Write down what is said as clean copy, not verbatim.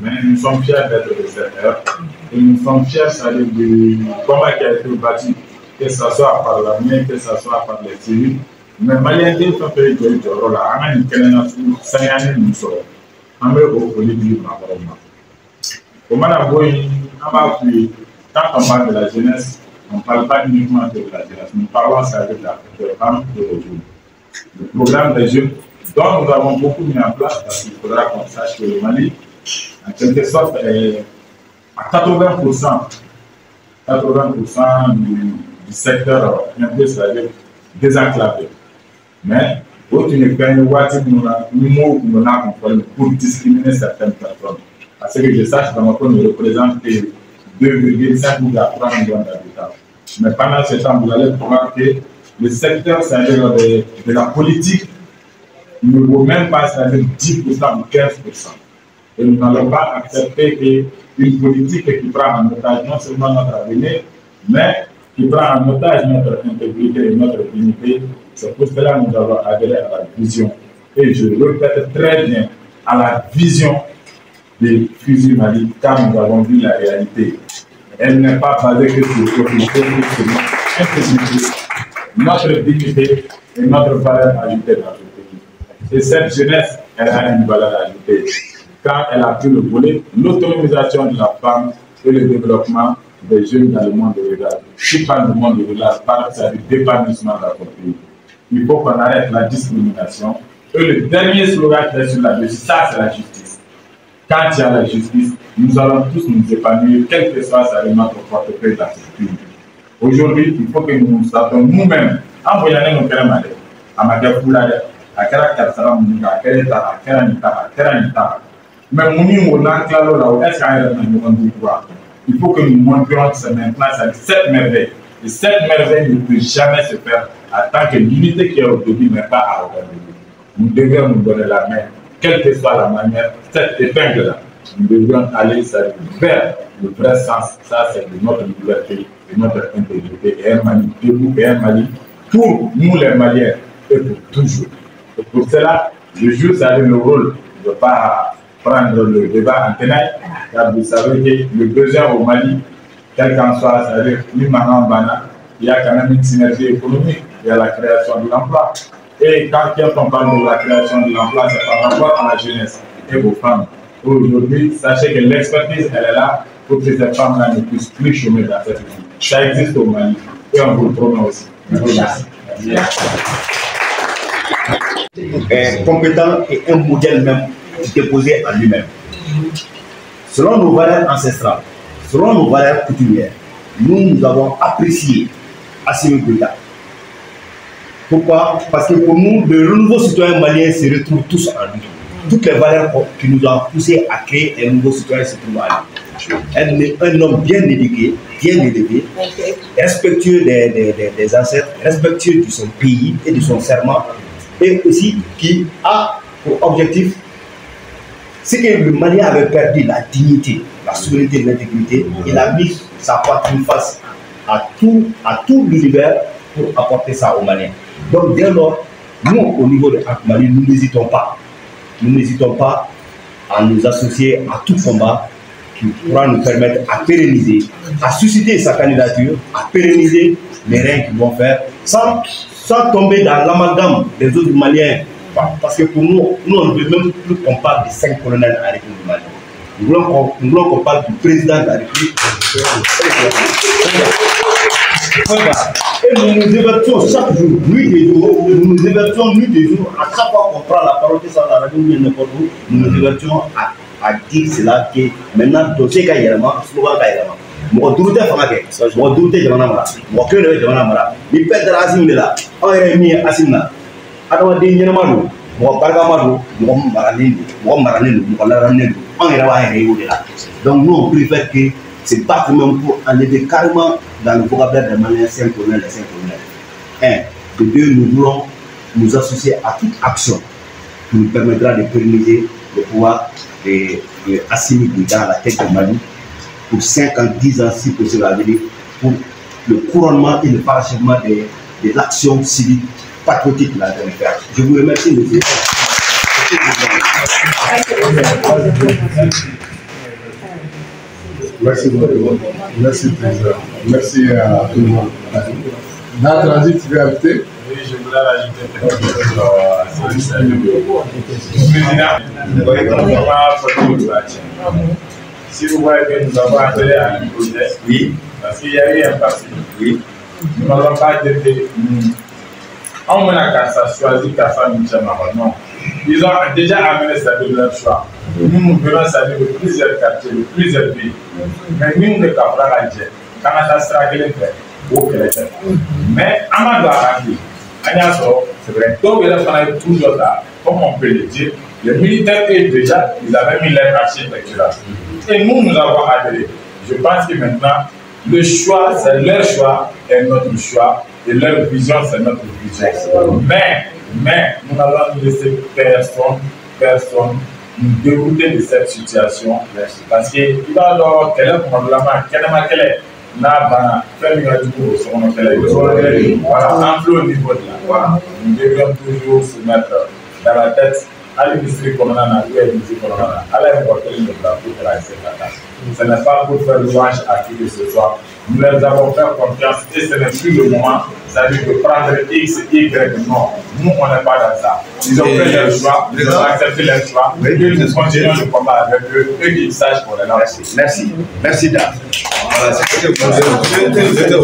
Mais nous sommes fiers d'être des secteurs et nous sommes fiers du combat qui a été bâti, que ce soit par l'armée, que ce soit par les civils. Mais Maliens qui sont fait du rôle là, on a une quelle sagne nous sommes. On veut au politique normalement. Comment la boy, on va appuyer. Quand on parle de la jeunesse, on ne parle pas uniquement de la jeunesse. Nous parlons ça avec la femme et les jeunes. Le programme des jeunes, dont nous avons beaucoup mis en place, parce qu'il faudra qu'on sache que le Mali, en quelque sorte, est à 80% du secteur un peu, c'est-à-dire désenclavé. Mais, autre une peine, nous avons pour discriminer certaines personnes. Parce que je sache, dans mon cas, nous représentons 2,5 ou 3 millions d'habitants. Mais pendant ce temps, vous allez voir que le secteur, c'est-à-dire de la politique, ne vaut même pas, c'est-à-dire 10% ou 15%. Et nous n'allons pas accepter qu'une politique qui prend en otage non seulement notre avenir, mais qui prend en otage notre intégrité et notre dignité. C'est pour cela que nous avons adhéré à la vision. Et je le répète très bien, à la vision des fusils Mali, car nous avons vu la réalité. Elle n'est pas basée que sur notre intégrité, notre dignité et notre valeur ajoutée dans notre pays. Et cette jeunesse, elle a une valeur ajoutée. Quand elle a pu le voler, l'autonomisation de la femme et le développement des jeunes dans le monde rural. Qui parle du monde rural, parle du d'épanouissement de notre pays. Il faut qu'on arrête la discrimination. Et le dernier slogan qui est sur la justice, ça c'est la justice. Quand il y a la justice, nous allons tous nous épanouir, quel que soit notre portefeuille dans ce pays. Aujourd'hui, il faut que nous nous savions nous-mêmes, en voyant nos kérés à Magafoula, à Karakara, à Keranita. Mais il faut que nous montrions que c'est maintenant cette merveille. Et cette merveille ne peut jamais se faire en tant que l'unité qui est au début n'est pas à regarder. Nous devons nous donner la main, quelle que soit la manière, cette épingle-là. Nous devons aller vers le vrai sens. Ça, c'est de notre liberté, de notre intégrité. Et un Mali debout et un Mali pour nous les Maliens et pour toujours. Et pour cela, je joue le rôle de ne pas prendre le débat en tenaille, car vous savez que le besoin au Mali, quel qu'en soit, c'est-à-dire l'Imaran-Bana, il y a quand même une synergie économique, il y a la création de l'emploi. Et quand on parle de la création de l'emploi, c'est par rapport à la jeunesse et aux femmes. Aujourd'hui, sachez que l'expertise, elle est là pour que ces femmes-là ne puissent plus chômer dans cette vie. Ça existe au Mali et on vous le promet aussi. Merci. Compétent et un modèle même déposé en lui-même. Selon nos valeurs ancestrales, selon nos valeurs coutumières, nous avons apprécié Assimi Goïta. Pourquoi? Parce que pour nous, le renouveau citoyen malien se retrouve tous en lui. Toutes les valeurs qui nous ont poussé à créer un nouveau citoyen se trouvent en lui. Un homme bien éduqué, bien élevé, respectueux des ancêtres, respectueux de son pays et de son serment, et aussi qui a pour objectif ce que le Mali avait perdu, la dignité, la souveraineté et l'intégrité. Il a mis sa patrie face à tout l'univers pour apporter ça aux Maliens. Donc dès lors, nous au niveau de Mali, nous n'hésitons pas. Nous n'hésitons pas à nous associer à tout combat qui pourra nous permettre à pérenniser, à susciter sa candidature, à pérenniser les règles qu'ils vont faire, sans tomber dans l'amalgame des autres Maliens. Parce que pour nous, on ne veut même plus qu'on parle des 5 colonels à la République du Mali. Nous voulons qu'on parle du président de la République. Et nous nous évertuons chaque jour, nuit et jour, nous nous évertuons nuit et jour, à chaque fois qu'on prend la parole sur la radio ou n'importe où, nous nous évertuons à dire cela que maintenant, dossier ka yelema, slogan ka yelema. Mɔgɔ duuru tɛ fanga kɛ, mɔgɔ duuru tɛ jamana mara, mɔgɔ kelen de bɛ jamana mara. Ni bɛɛ dara Asimi de la, anw yɛrɛ ye min ye Asimi na, adamaden ɲɛnama don, mɔgɔ barikama don, mɔgɔ maranen don, mɔgɔ ladamunen don, anw yɛrɛ b'a yɛrɛ ye o de la. Donc nous on préfère que se battre même pour enlever carrément dans le vocabulaire des Maliens 5 colonels et 5 colonels. De deux, nous voulons nous associer à toute action qui nous permettra de pérenniser le pouvoir de Assimi Goïta à la tête du Mali pour 5 ans, 10 ans, si possible à venir, pour le couronnement et le parachèvement de l'action civique patriotique de la démocratie. Je vous remercie, monsieur. Merci beaucoup. Merci, président. Merci à tout le monde. Dans le transit, tu veux ajouter? Oui, je voulais rajouter quelque chose à ce président. Si vous voyez que nous avons appelé à un projet, Oui. parce qu'il y a eu un passé, Oui. nous n'avons pas été. On a qu'à choisir qu'à faire une non. Ils ont déjà amené ça de leur choix. Nous venons saluer de plusieurs quartiers, de plusieurs pays. Mais nous, ne pouvons pas la dire. Quand on a stragglé, mais à ma garantie, c'est vrai, donc il a toujours là, comme on peut le dire, les militaires déjà, ils avaient mis leur architecture là. Et nous, nous avons adhéré. Je pense que maintenant, le choix, c'est leur choix et notre choix. Et leur vision, c'est notre vision. Mais, nous n'allons laisser personne nous dérouter de cette situation. Parce que, il va y avoir quel est voilà, un peu au niveau de là. Voilà. Nous devons toujours se mettre dans la tête à l'industrie coloniale, à l'importer le drapeau de la SFA. Ce n'est pas pour faire louange à qui que ce soit. Nous leur avons fait confiance et ce n'est plus le moment, c'est-à-dire de prendre X, Y, non. Nous, on n'est pas dans ça. Ils ont fait leur choix, ils ont accepté leur choix. Et nous continuons le combat avec eux, eux qui sachent qu'on est là. Merci. Merci, Dan. Voilà, c'est